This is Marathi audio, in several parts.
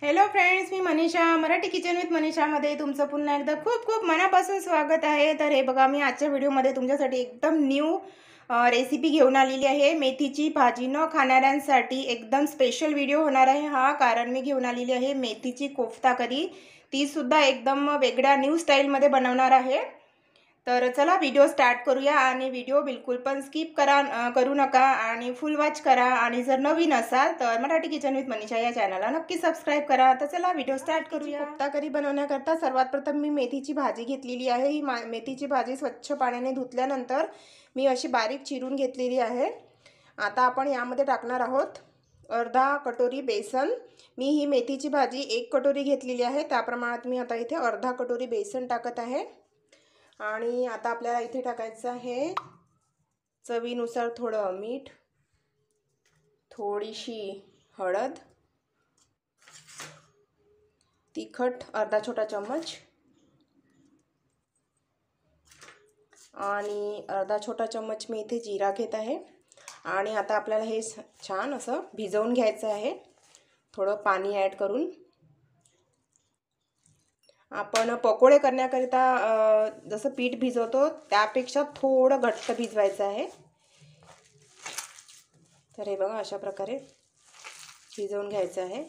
हॅलो फ्रेंड्स, मी मनीषा मराठी किचन विथ मनीषामध्ये तुमचं पुन्हा एकदा खूप खूप मनापासून स्वागत आहे। तर हे बघा, मी आजच्या व्हिडिओमध्ये तुमच्यासाठी एकदम न्यू रेसिपी घेऊन आलेली आहे। मेथीची भाजी न खाणाऱ्यांसाठी एकदम स्पेशल व्हिडिओ होणार आहे हा, कारण मी घेऊन आलेली आहे मेथीची कोफ्ता करी। ती सुद्धा एकदम वेगळ्या न्यू स्टाईलमध्ये बनवणार आहे। तर चला व्हिडिओ स्टार्ट करूया आणि व्हिडिओ बिलकुल पण स्किप करू नका आणि फुल वॉच करा। आणि जर नवीन असाल तर मराठी किचन विथ मनीषा या चॅनलला नक्की सबस्क्राइब करा। तर चला व्हिडिओ स्टार्ट करूया। कोफ्ता करी बनवण्याकरता सर्वात प्रथम मी मेथीची भाजी घेतलेली आहे। ही मेथीची भाजी स्वच्छ पाण्याने धुतल्यानंतर मी अशी बारीक चिरून घेतलेली आहे। आता आपण यामध्ये टाकणार आहोत अर्धा कटोरी बेसन। मी ही मेथीची भाजी 1 कटोरी घेतलेली आहे, त्या प्रमाणात मी आता इथे अर्धा कटोरी बेसन टाकत आहे। आणि आता आपल्याला इथे टाकायचं आहे चवीनुसार थोडं मीठ, थोडीशी हळद, तिखट अर्धा छोटा चम्मच आणि अर्धा छोटा चम्मच मी इथे जिरा घेत आहे। आणि आता आपल्याला हे छान असं भिजवून घ्यायचं आहे, थोडं पाणी ॲड करून। आपण पकोडे करण्याकरिता जसं पीठ भिजवतो त्यापेक्षा थोडं घट्ट भिजवायचं आहे। तर हे बघा, अशा प्रकारे भिजवून घ्यायचं आहे।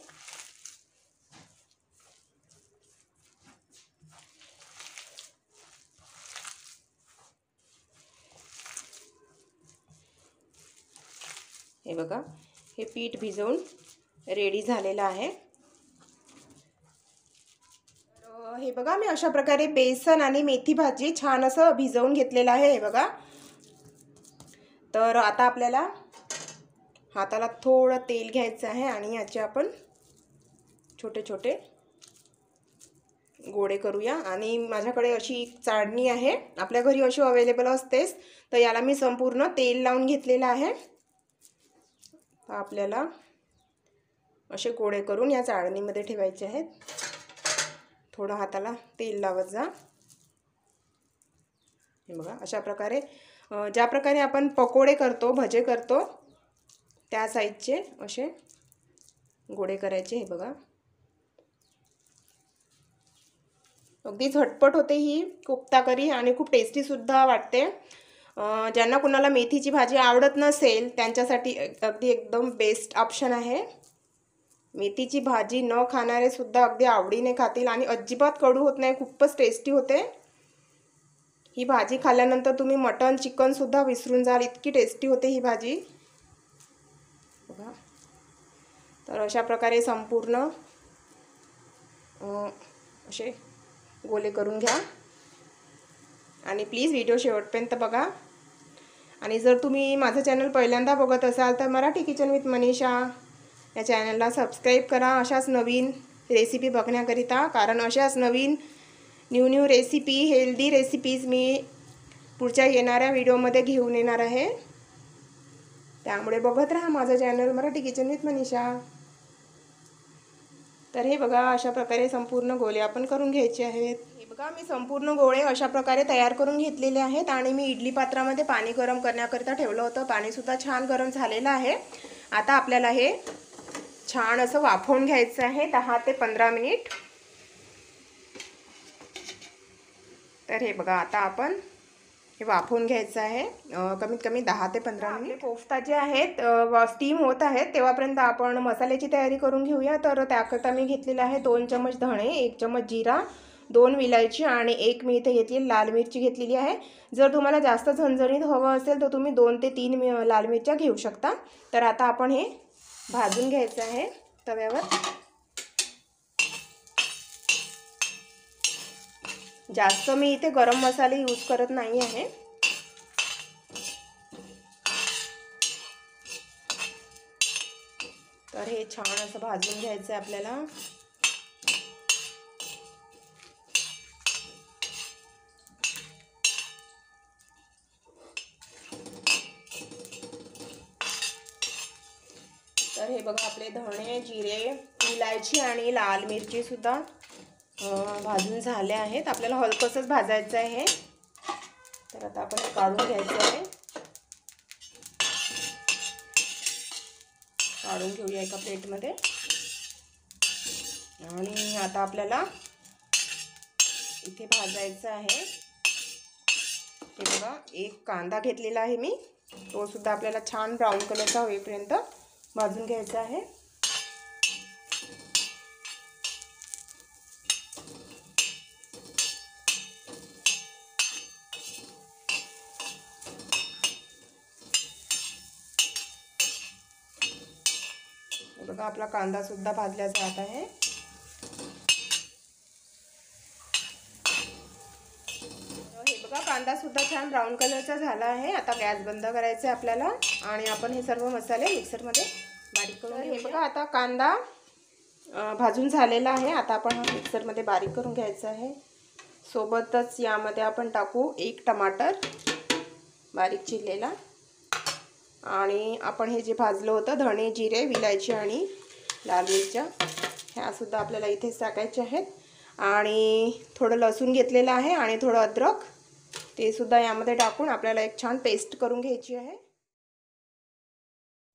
हे बघा, हे पीठ भिजवून रेडी झालेलं आहे। हे बघा, मी अशा प्रकारे बेसन आणि मेथी भाजी छान असं भिजवून घेतलेलं आहे। हे बघा, तर आता आपल्याला हाताला थोडं तेल घ्यायचं आहे आणि याचे आपण छोटे छोटे गोळे करूया। आणि माझ्याकडे अशी चाळणी आहे, आपल्या घरी अशी अवेलेबल असतेच, तर याला मी संपूर्ण तेल लावून घेतलेलं आहे। तर आपल्याला असे गोळे करून या चाळणीमध्ये ठेवायचे आहेत। थोडं हाताला तेल लावत जा। हे बघा, अशा प्रकारे ज्या प्रकारे आपण पकोडे करतो, भजे करतो त्या साईजचे असे गोळे करायचे। हे बघा, अगदी झटपट होते ही कोफ्ता करी आणि खूप टेस्टी सुद्धा वाटते। ज्यांना कुणाला मेथीची भाजी आवडत नसेल त्यांच्यासाठी अगदी एकदम बेस्ट ऑप्शन आहे। मेथीची भाजी न खाणारे सुद्धा अगदी आवडीने खातील आणि अजिबात कडू होत नाही, खूपच टेस्टी होते। ही भाजी खाल्ल्यानंतर तुम्ही मटन चिकन सुद्धा विसरून जाल, इतकी टेस्टी होते ही भाजी। बघा, तर अशा प्रकारे संपूर्ण असे गोले करून घ्या आणि प्लीज व्हिडिओ शेवटपर्यंत बघा। आणि जर तुम्ही माझं चॅनल पहिल्यांदा बघत असाल तर मराठी किचन विथ मनीषा या चॅनलला सबस्क्राइब करा अशाच नवीन रेसिपी बघण्याकरिता, कारण अशाच नवीन न्यू रेसिपी, हेल्दी रेसिपीज मी पुढच्या येणाऱ्या व्हिडिओमध्ये घेऊन येणार आहे। त्यामुळे बघत राहा माझं channel Marathi kitchen with Manisha. तर हे बघा, अशा प्रकारे संपूर्ण गोळे आपण करून घ्यायचे आहेत। हे बघा, मी संपूर्ण गोळे अशा प्रकारे तयार करून घेतलेले आहेत आणि मी इडली पात्रामध्ये पाणी गरम करण्याकरिता ठेवलं होतं। पाणीसुद्धा छान गरम झालेलं आहे। आता आपल्याला हे छान असं वाफवून घ्यायचं आहे 10 ते 15 मिनिट। तर हे बघा, आता आपण हे वाफवून घ्यायचं आहे कमीत कमी 10 ते 15 मिनिट। कोफ्ता जे आहेत स्टीम होत आहेत तेव्हापर्यंत आपण मसाल्याची तयारी करून घेऊया। तर त्याकरता मी घेतलेला आहे 2 चम्मच धणे, 1 चम्मच जिरा, 2 विलायची आणि 1 मी इथे घेतली लाल मिरची घेतलेली आहे। जर तुम्हाला जास्त झणझणीत हवं असेल तर तुम्ही 2 ते 3 लाल मिरच्या घेऊ शकता। तर आता आपण हे भाजून घ्यायचं आहे तव्यावर। जास्त मी इथे गरम मसाले यूज करत नाही आहे। तर हे छान असं भाजून घ्यायचं आहे आपल्याला। तर हे बघा, आपले धणे, जिरे, इलायची आणि लाल मिरची सुद्धा भाजून झाले आहेत। आपल्याला हलकसच भाजायचं आहे। तर आता आपण हे काढून घ्यायचं आहे, काढून घेऊया एका प्लेटमध्ये। आणि आता आपल्याला इथे भाजायचं आहे। हे बघा, एक कांदा घेतलेला आहे मी, तो सुद्धा आपल्याला छान ब्राऊन कलरचा होईपर्यंत भाजून घ्यायचा आहे। बघा, आपला कांदा सुद्धा भाजला जात आहे। हे बघा, कांदा सुद्धा छान ब्राऊन कलरचा झाला आहे। आता गॅस बंद करायचा आहे आपल्याला आणि आपण हे सर्व मसाले मिक्सरमध्ये बारीक करून घेऊ। हे बघा, आता कांदा भाजून झालेला आहे। आता आपण हा मिक्सरमध्ये बारीक करून घ्यायचा आहे। सोबतच यामध्ये आपण टाकू एक टमाटर बारीक चिरलेला, आणि आपण हे जे भाजलं होतं धणे, जिरे, विलायची आणि लाल मिरच्या, ह्या सुद्धा आपल्याला इथेच टाकायचे आहेत। आणि थोडं लसूण घेतलेलं आहे आणि थोडं अद्रक, ते सुद्धा यामध्ये टाकून आपल्याला एक छान पेस्ट करून घ्यायची आहे।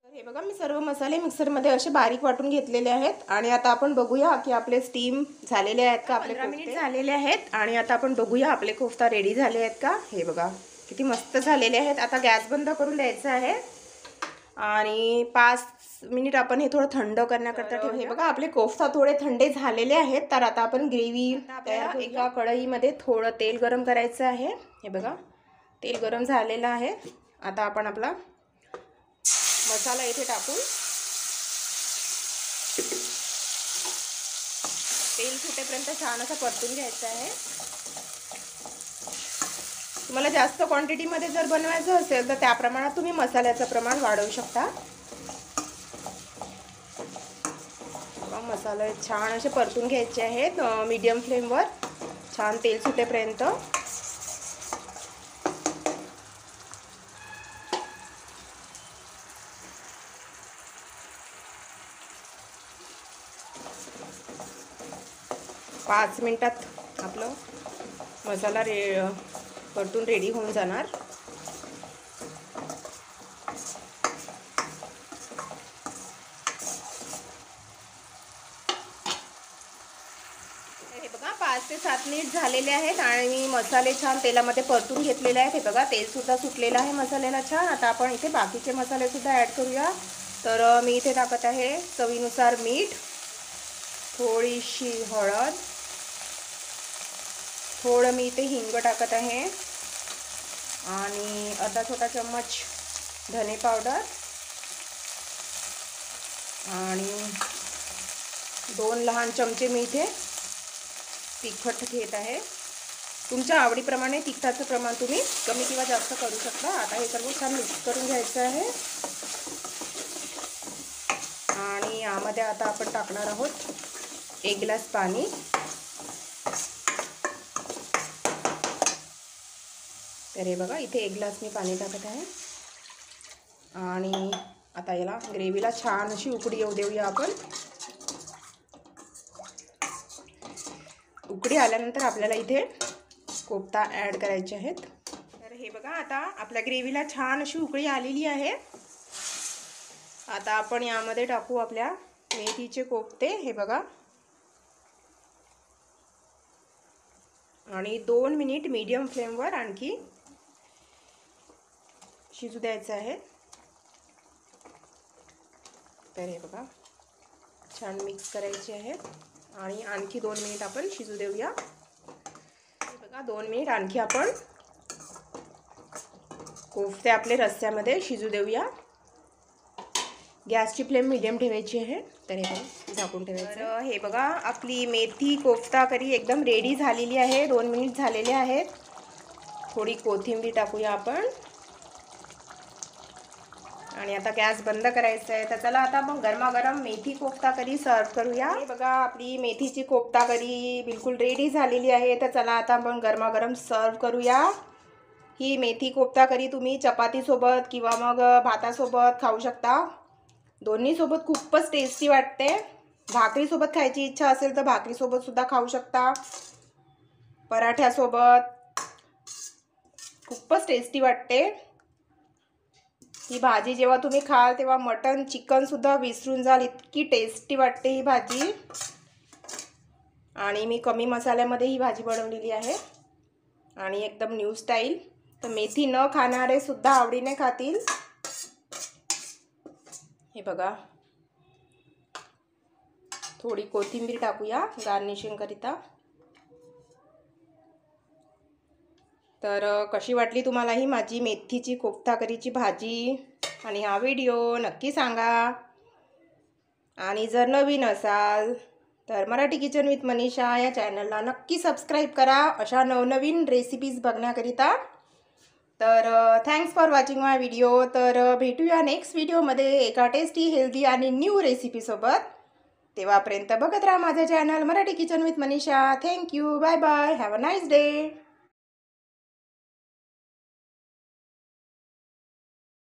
हे बघा, मी सर्व मसाले मिक्सरमध्ये असे बारीक वाटून घेतलेले आहेत। आणि आता आपण बघूया की आपले स्टीम झालेले आहेत का। आपले 15 मिनिट झालेले आहेत आणि आता आपण बघूया आपले कोफ्ता रेडी झाले आहेत का। हे बघा, किती मस्त झालेले आहेत। आता गॅस बंद करून द्यायचा आहे आणि 5 मिनिट आपण हे थोडं थंड करण्याकरता ठेवू। हे बघा, आपले कोफ्ता थोडे थंडे झालेले आहेत। तर आता आपण ग्रेव्ही तयार करूया। एका कढईमध्ये थोडं तेल गरम करायचं आहे। हे बघा, तेल गरम झालेलं आहे। आता आपण आपला मसाला इथे टाकून तेल सुटेपर्यंत छान असं परतून घ्यायचं आहे। तुम्हाला जास्त क्वांटिटीमध्ये जर बनवायचं असेल तर त्या प्रमाणात तुम्ही मसाल्याचं प्रमाण वाढवू शकता। मसाले छान असे परतून घ्यायचे आहेत मीडियम फ्लेमवर, छान तेल सुटेपर्यंत। पाच मिनिटात आपलं मसाला परतून रेडी होऊन जाणार। हे बघा, 5 ते 7 मिनिट झालेले आहेत आणि मसाले छान तेलामध्ये परतून घेतलेले आहेत। हे बघा, तेल सुद्धा सुटलेलं आहे मसाल्याला छान। आता आपण इथे बाकीचे मसाले सुद्धा ॲड करूया। तर मी इथे टाकत आहे चवीनुसार मीठ, थोडीशी हळद, थोडं मी इथे हिंग टाकत आहे आणि अर्धा छोटा चम्मच धने पावडर आणि 2 लहान चमचे मी इथे तिखट घेत आहे। तुमच्या आवडीप्रमाणे तिखटाचं प्रमाण तुम्ही कमी किंवा जास्त करू शकता। आता हे सर्व छान मिक्स करून घ्यायचं आहे आणि यामध्ये आता आपण टाकणार आहोत 1 ग्लास पाणी। तर हे बघा, इथे 1 ग्लास मी पाणी टाकत आहे आणि आता याला ग्रेव्हीला छान अशी उकळी येऊ देऊया आपण। उकळी आल्यानंतर आपल्याला इथे कोफ्ता ॲड करायचे आहेत। तर हे बघा, आता आपल्या ग्रेव्हीला छान अशी उकळी आलेली आहे। आता आपण यामध्ये टाकू आपल्या मेथीचे कोफ्ते। हे बघा, आणि 2 मिनिट मीडियम फ्लेमवर आणखी शिजू द्यायचं आहे। तर हे बघा, छान मिक्स करायचे आहेत आणि आणखी 2 मिनिट आपण शिजू देऊया। हे बघा, 2 मिनिट आणखी आपण कोफ्ते आपले रस्स्यामध्ये शिजू देऊया। गॅसची फ्लेम मीडियम ठेवायची आहे। तर हे बघा, झाकून ठेवायचं। हे बघा, आपली मेथी कोफ्ता करी एकदम रेडी झालेली आहे। 2 मिनिट झालेले आहेत। थोडी कोथिंबीर टाकूया आपण आणि आता गॅस बंद करायचा आहे। तर चला आता मग गरमागरम मेथी कोफ्ता करी सर्व करूया। हे बघा, आपली मेथीची कोफ्ता करी बिलकुल रेडी झालेली आहे। तर चला आता आपण गरमागरम सर्व करूया। ही मेथी कोफ्ता करी तुम्ही चपातीसोबत किंवा मग भातासोबत खाऊ शकता। दोन्ही सोबत खूपच टेस्टी वाटते। भाकरीसोबत खायची इच्छा असेल तर भाकरीसोबत सुद्धा खाऊ शकता, पराठ्यासोबत खूपच टेस्टी वाटते। ही भाजी जेव्हा तुम्ही खाल तेव्हा मटन चिकन सुद्धा विसरून जाल, इतकी टेस्टी वाटते ही भाजी। आणि मी कमी मसाल्यामध्ये ही भाजी बनवलेली आहे आणि एकदम न्यू स्टाईल. तर मेथी न खाणारे सुद्धा आवडीने खातील. हे बघा, थोडी कोथिंबीर टाकूया गार्निशिंग करिता. तर कशी वाटली तुम्हाला ही माझी मेथीची कोफ्ता करीची भाजी आणि हा व्हिडिओ नक्की सांगा. आणि जर नवीन असाल तर मराठी किचन विथ मनीषा या चॅनलला नक्की सबस्क्राईब करा अशा नवनवीन रेसिपीज बघण्याकरिता. तर thanks for watching my video. तर भेटूया नेक्स्ट व्हिडिओमध्ये एका टेस्टी, हेल्दी आणि न्यू रेसिपीसोबत. तेव्हापर्यंत बघत राहा माझं channel Marathi kitchen with Manisha. Thank you. Bye bye. Have a nice day.